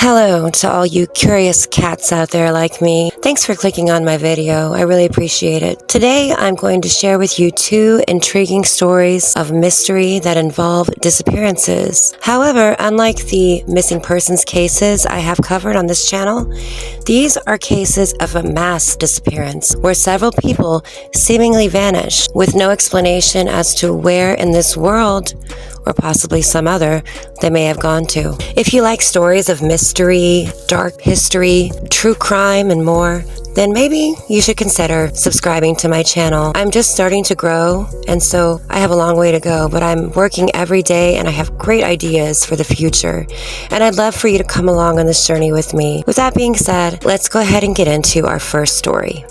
Hello to all you curious cats out there like me. Thanks for clicking on my video. I really appreciate it. Today, I'm going to share with you two intriguing stories of mystery that involve disappearances. However, unlike the missing persons cases I have covered on this channel, these are cases of a mass disappearance where several people seemingly vanish with no explanation as to where in this world or possibly some other they may have gone to. If you like stories of mystery, dark history, true crime, and more, then maybe you should consider subscribing to my channel. I'm just starting to grow, and so I have a long way to go, but I'm working every day and I have great ideas for the future. And I'd love for you to come along on this journey with me. With that being said, let's go ahead and get into our first story.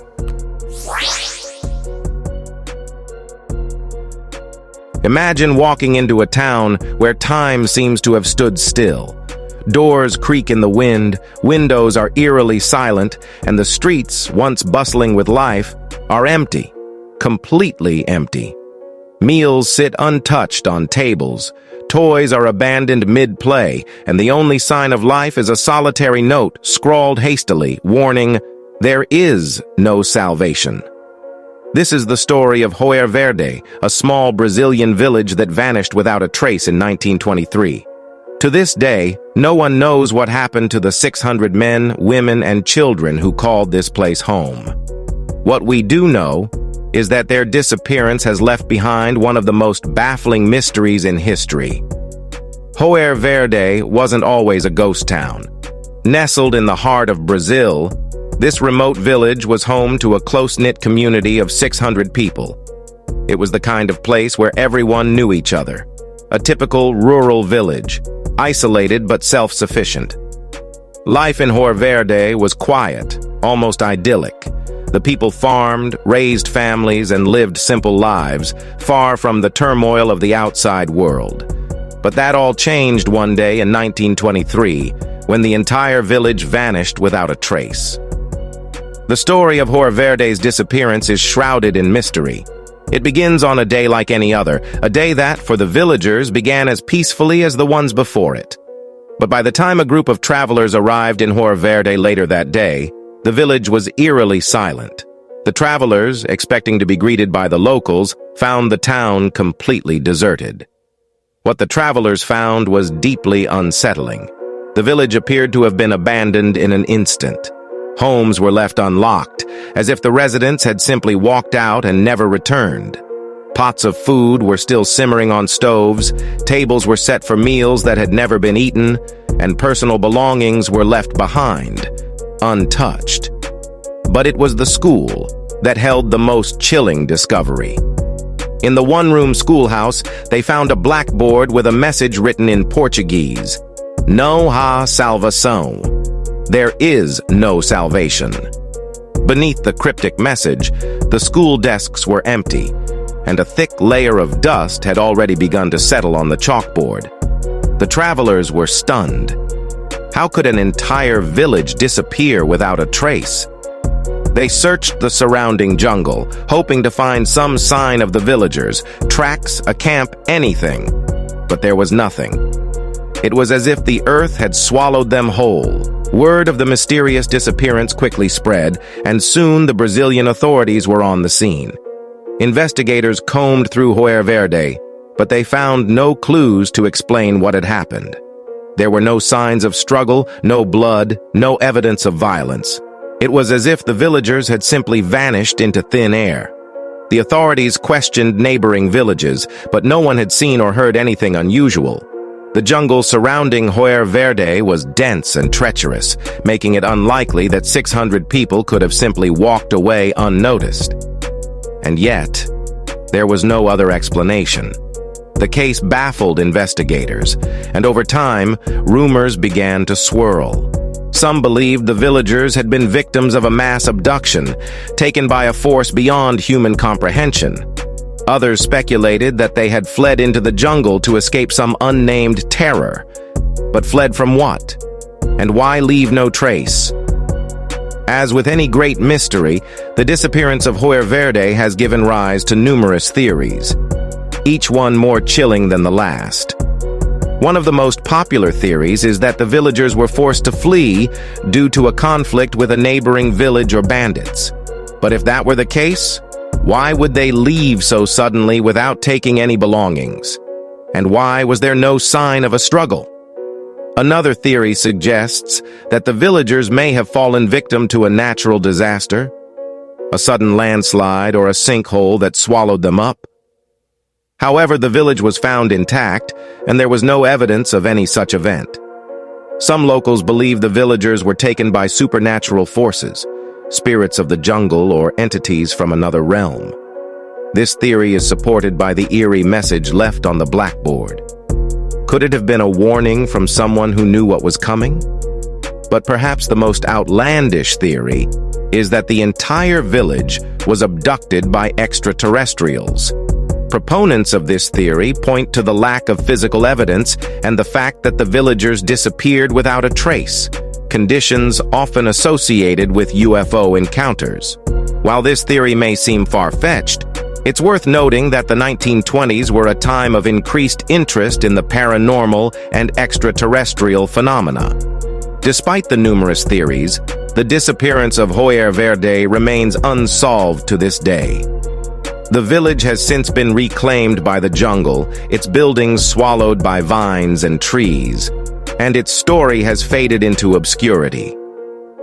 Imagine walking into a town where time seems to have stood still. Doors creak in the wind, windows are eerily silent, and the streets, once bustling with life, are empty, completely empty. Meals sit untouched on tables, toys are abandoned mid-play, and the only sign of life is a solitary note scrawled hastily, warning, "There is no salvation." This is the story of Joer Verde, a small Brazilian village that vanished without a trace in 1923. To this day, no one knows what happened to the 600 men, women, and children who called this place home. What we do know is that their disappearance has left behind one of the most baffling mysteries in history. Joer Verde wasn't always a ghost town. Nestled in the heart of Brazil, this remote village was home to a close-knit community of 600 people. It was the kind of place where everyone knew each other. A typical rural village, isolated but self-sufficient. Life in Joer Verde was quiet, almost idyllic. The people farmed, raised families, and lived simple lives, far from the turmoil of the outside world. But that all changed one day in 1923, when the entire village vanished without a trace. The story of Joer Verde's disappearance is shrouded in mystery. It begins on a day like any other, a day that, for the villagers, began as peacefully as the ones before it. But by the time a group of travelers arrived in Joer Verde later that day, the village was eerily silent. The travelers, expecting to be greeted by the locals, found the town completely deserted. What the travelers found was deeply unsettling. The village appeared to have been abandoned in an instant. Homes were left unlocked, as if the residents had simply walked out and never returned. Pots of food were still simmering on stoves, tables were set for meals that had never been eaten, and personal belongings were left behind, untouched. But it was the school that held the most chilling discovery. In the one-room schoolhouse, they found a blackboard with a message written in Portuguese, "No há salvação." There is no salvation. Beneath the cryptic message, the school desks were empty, and a thick layer of dust had already begun to settle on the chalkboard. The travelers were stunned. How could an entire village disappear without a trace? They searched the surrounding jungle, hoping to find some sign of the villagers, tracks, a camp, anything. But there was nothing. It was as if the earth had swallowed them whole. Word of the mysterious disappearance quickly spread, and soon the Brazilian authorities were on the scene. Investigators combed through Joer Verde, but they found no clues to explain what had happened. There were no signs of struggle, no blood, no evidence of violence. It was as if the villagers had simply vanished into thin air. The authorities questioned neighboring villages, but no one had seen or heard anything unusual. The jungle surrounding Joer Verde was dense and treacherous, making it unlikely that 600 people could have simply walked away unnoticed. And yet, there was no other explanation. The case baffled investigators, and over time, rumors began to swirl. Some believed the villagers had been victims of a mass abduction, taken by a force beyond human comprehension. Others speculated that they had fled into the jungle to escape some unnamed terror. But fled from what? And why leave no trace? As with any great mystery, the disappearance of Joer Verde has given rise to numerous theories, each one more chilling than the last. One of the most popular theories is that the villagers were forced to flee due to a conflict with a neighboring village or bandits. But if that were the case, why would they leave so suddenly without taking any belongings? And why was there no sign of a struggle? Another theory suggests that the villagers may have fallen victim to a natural disaster, a sudden landslide or a sinkhole that swallowed them up. However, the village was found intact, and there was no evidence of any such event. Some locals believe the villagers were taken by supernatural forces, spirits of the jungle or entities from another realm. This theory is supported by the eerie message left on the blackboard. Could it have been a warning from someone who knew what was coming? But perhaps the most outlandish theory is that the entire village was abducted by extraterrestrials. Proponents of this theory point to the lack of physical evidence and the fact that the villagers disappeared without a trace, conditions often associated with UFO encounters. While this theory may seem far-fetched, it's worth noting that the 1920s were a time of increased interest in the paranormal and extraterrestrial phenomena. Despite the numerous theories, the disappearance of Joyer Verde remains unsolved to this day. The village has since been reclaimed by the jungle, its buildings swallowed by vines and trees, and its story has faded into obscurity.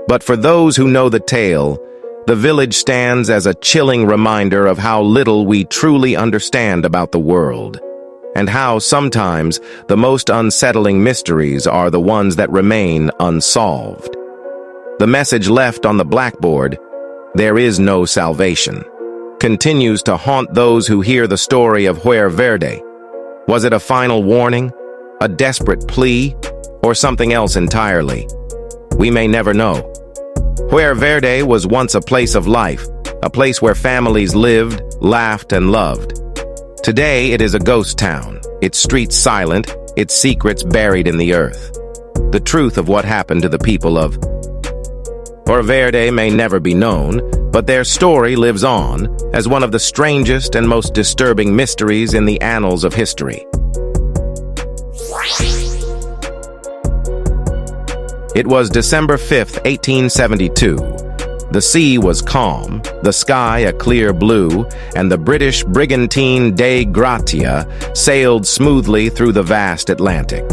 But for those who know the tale, the village stands as a chilling reminder of how little we truly understand about the world, and how sometimes the most unsettling mysteries are the ones that remain unsolved. The message left on the blackboard, "There is no salvation," continues to haunt those who hear the story of Joyer Verde. Was it a final warning, a desperate plea, or something else entirely? We may never know. Joyer Verde was once a place of life, a place where families lived, laughed, and loved. Today, it is a ghost town, its streets silent, its secrets buried in the earth. The truth of what happened to the people of Joyer Verde may never be known, but their story lives on as one of the strangest and most disturbing mysteries in the annals of history. It was December 5th, 1872. The sea was calm, the sky a clear blue, and the British brigantine Dei Gratia sailed smoothly through the vast Atlantic.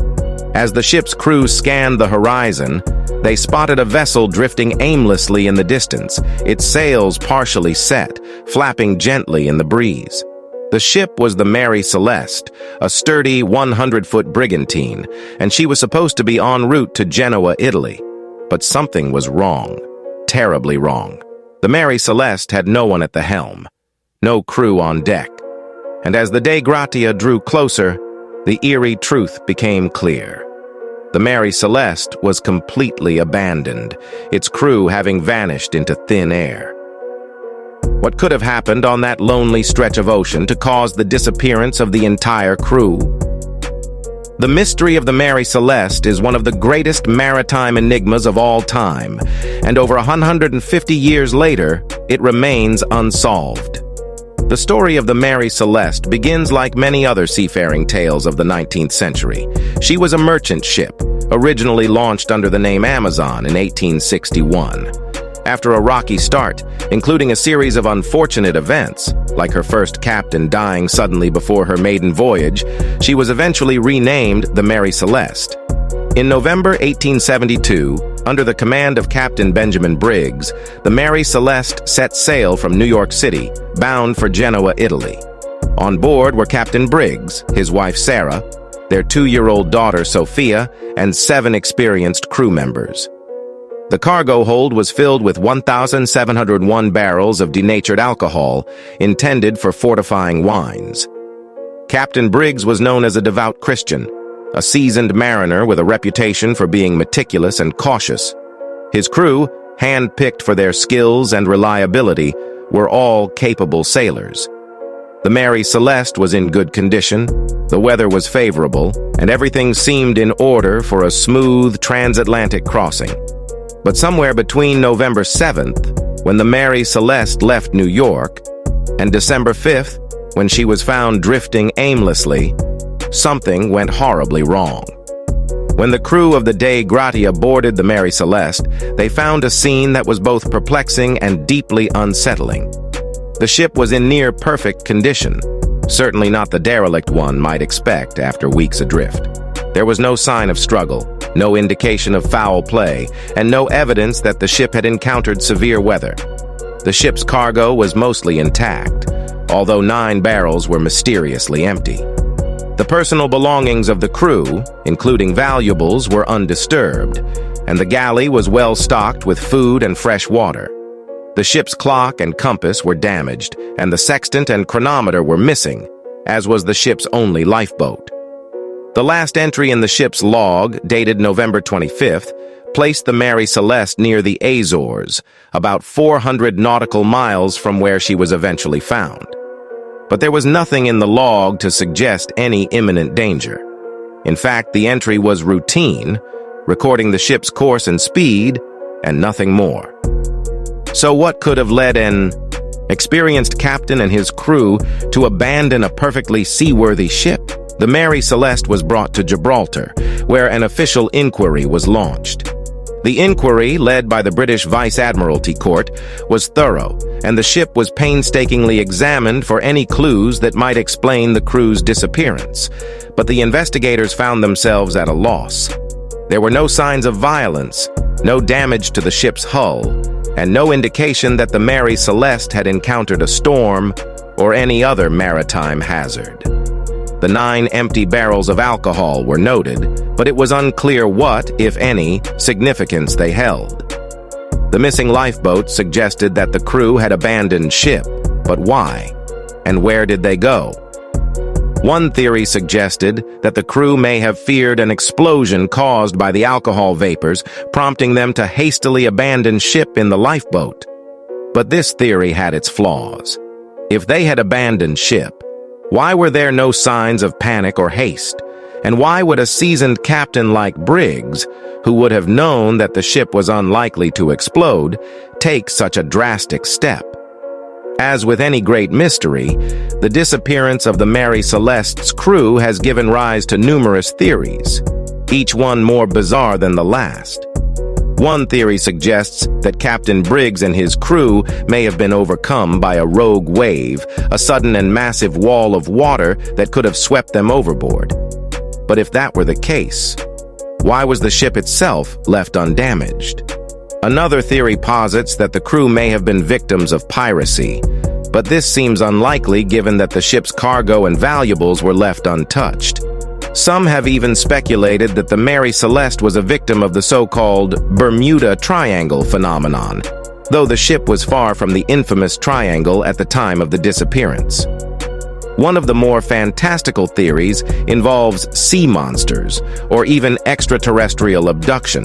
As the ship's crew scanned the horizon, they spotted a vessel drifting aimlessly in the distance, its sails partially set, flapping gently in the breeze. The ship was the Mary Celeste, a sturdy 100-foot brigantine, and she was supposed to be en route to Genoa, Italy. But something was wrong, terribly wrong. The Mary Celeste had no one at the helm, no crew on deck. And as the Dei Gratia drew closer, the eerie truth became clear. The Mary Celeste was completely abandoned, its crew having vanished into thin air. What could have happened on that lonely stretch of ocean to cause the disappearance of the entire crew? The mystery of the Mary Celeste is one of the greatest maritime enigmas of all time, and over 150 years later, it remains unsolved. The story of the Mary Celeste begins like many other seafaring tales of the 19th century. She was a merchant ship, originally launched under the name Amazon in 1861. After a rocky start, including a series of unfortunate events, like her first captain dying suddenly before her maiden voyage, she was eventually renamed the Mary Celeste. In November 1872, under the command of Captain Benjamin Briggs, the Mary Celeste set sail from New York City, bound for Genoa, Italy. On board were Captain Briggs, his wife Sarah, their 2-year-old daughter Sophia, and 7 experienced crew members. The cargo hold was filled with 1,701 barrels of denatured alcohol, intended for fortifying wines. Captain Briggs was known as a devout Christian, a seasoned mariner with a reputation for being meticulous and cautious. His crew, hand-picked for their skills and reliability, were all capable sailors. The Mary Celeste was in good condition, the weather was favorable, and everything seemed in order for a smooth transatlantic crossing. But somewhere between November 7th, when the Mary Celeste left New York, and December 5th, when she was found drifting aimlessly, something went horribly wrong. When the crew of the Dei Gratia boarded the Mary Celeste, they found a scene that was both perplexing and deeply unsettling. The ship was in near perfect condition, certainly not the derelict one might expect after weeks adrift. There was no sign of struggle, no indication of foul play, and no evidence that the ship had encountered severe weather. The ship's cargo was mostly intact, although 9 barrels were mysteriously empty. The personal belongings of the crew, including valuables, were undisturbed, and the galley was well stocked with food and fresh water. The ship's clock and compass were damaged, and the sextant and chronometer were missing, as was the ship's only lifeboat. The last entry in the ship's log, dated November 25th, placed the Mary Celeste near the Azores, about 400 nautical miles from where she was eventually found. But there was nothing in the log to suggest any imminent danger. In fact, the entry was routine, recording the ship's course and speed, and nothing more. So what could have led an experienced captain and his crew to abandon a perfectly seaworthy ship? The Mary Celeste was brought to Gibraltar, where an official inquiry was launched. The inquiry, led by the British Vice Admiralty Court, was thorough, and the ship was painstakingly examined for any clues that might explain the crew's disappearance. But the investigators found themselves at a loss. There were no signs of violence, no damage to the ship's hull, and no indication that the Mary Celeste had encountered a storm or any other maritime hazard. The 9 empty barrels of alcohol were noted, but it was unclear what, if any, significance they held. The missing lifeboat suggested that the crew had abandoned ship, but why? And where did they go? One theory suggested that the crew may have feared an explosion caused by the alcohol vapors, prompting them to hastily abandon ship in the lifeboat. But this theory had its flaws. If they had abandoned ship, why were there no signs of panic or haste? And why would a seasoned captain like Briggs, who would have known that the ship was unlikely to explode, take such a drastic step? As with any great mystery, the disappearance of the Mary Celeste's crew has given rise to numerous theories, each one more bizarre than the last. One theory suggests that Captain Briggs and his crew may have been overcome by a rogue wave, a sudden and massive wall of water that could have swept them overboard. But if that were the case, why was the ship itself left undamaged? Another theory posits that the crew may have been victims of piracy, but this seems unlikely given that the ship's cargo and valuables were left untouched. Some have even speculated that the Mary Celeste was a victim of the so-called Bermuda Triangle phenomenon, though the ship was far from the infamous triangle at the time of the disappearance. One of the more fantastical theories involves sea monsters, or even extraterrestrial abduction.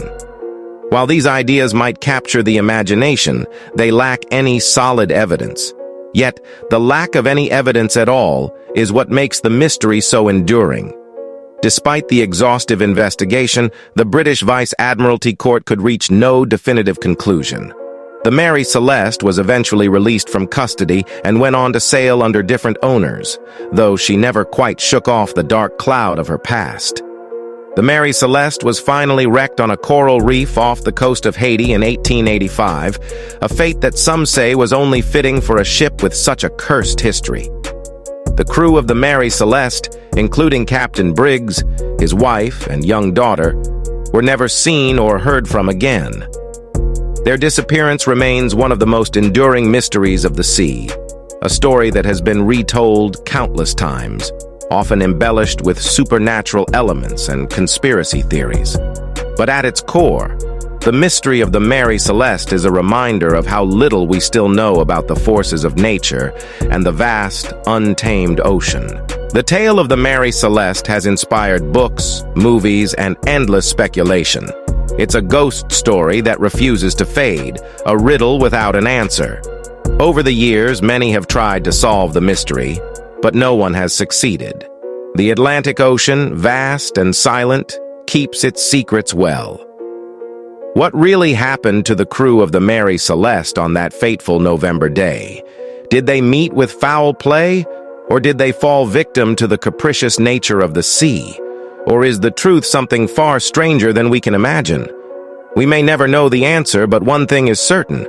While these ideas might capture the imagination, they lack any solid evidence. Yet, the lack of any evidence at all is what makes the mystery so enduring. Despite the exhaustive investigation, the British Vice Admiralty Court could reach no definitive conclusion. The Mary Celeste was eventually released from custody and went on to sail under different owners, though she never quite shook off the dark cloud of her past. The Mary Celeste was finally wrecked on a coral reef off the coast of Haiti in 1885, a fate that some say was only fitting for a ship with such a cursed history. The crew of the Mary Celeste, including Captain Briggs, his wife, and young daughter, were never seen or heard from again. Their disappearance remains one of the most enduring mysteries of the sea, a story that has been retold countless times, often embellished with supernatural elements and conspiracy theories. But at its core, the mystery of the Mary Celeste is a reminder of how little we still know about the forces of nature and the vast, untamed ocean. The tale of the Mary Celeste has inspired books, movies, and endless speculation. It's a ghost story that refuses to fade, a riddle without an answer. Over the years, many have tried to solve the mystery, but no one has succeeded. The Atlantic Ocean, vast and silent, keeps its secrets well. What really happened to the crew of the Mary Celeste on that fateful November day? Did they meet with foul play, Or did they fall victim to the capricious nature of the sea? Or is the truth something far stranger than we can imagine? We may never know the answer, but one thing is certain.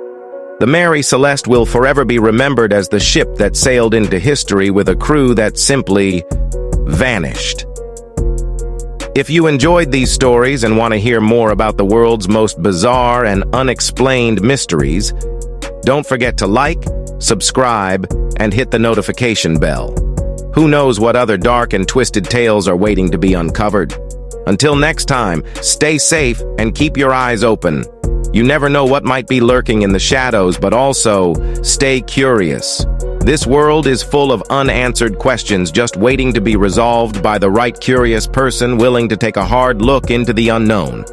The Mary Celeste will forever be remembered as the ship that sailed into history with a crew that simply vanished. If you enjoyed these stories and want to hear more about the world's most bizarre and unexplained mysteries, don't forget to like, subscribe, and hit the notification bell. Who knows what other dark and twisted tales are waiting to be uncovered? Until next time, stay safe and keep your eyes open. You never know what might be lurking in the shadows, but also stay curious. This world is full of unanswered questions just waiting to be resolved by the right curious person willing to take a hard look into the unknown.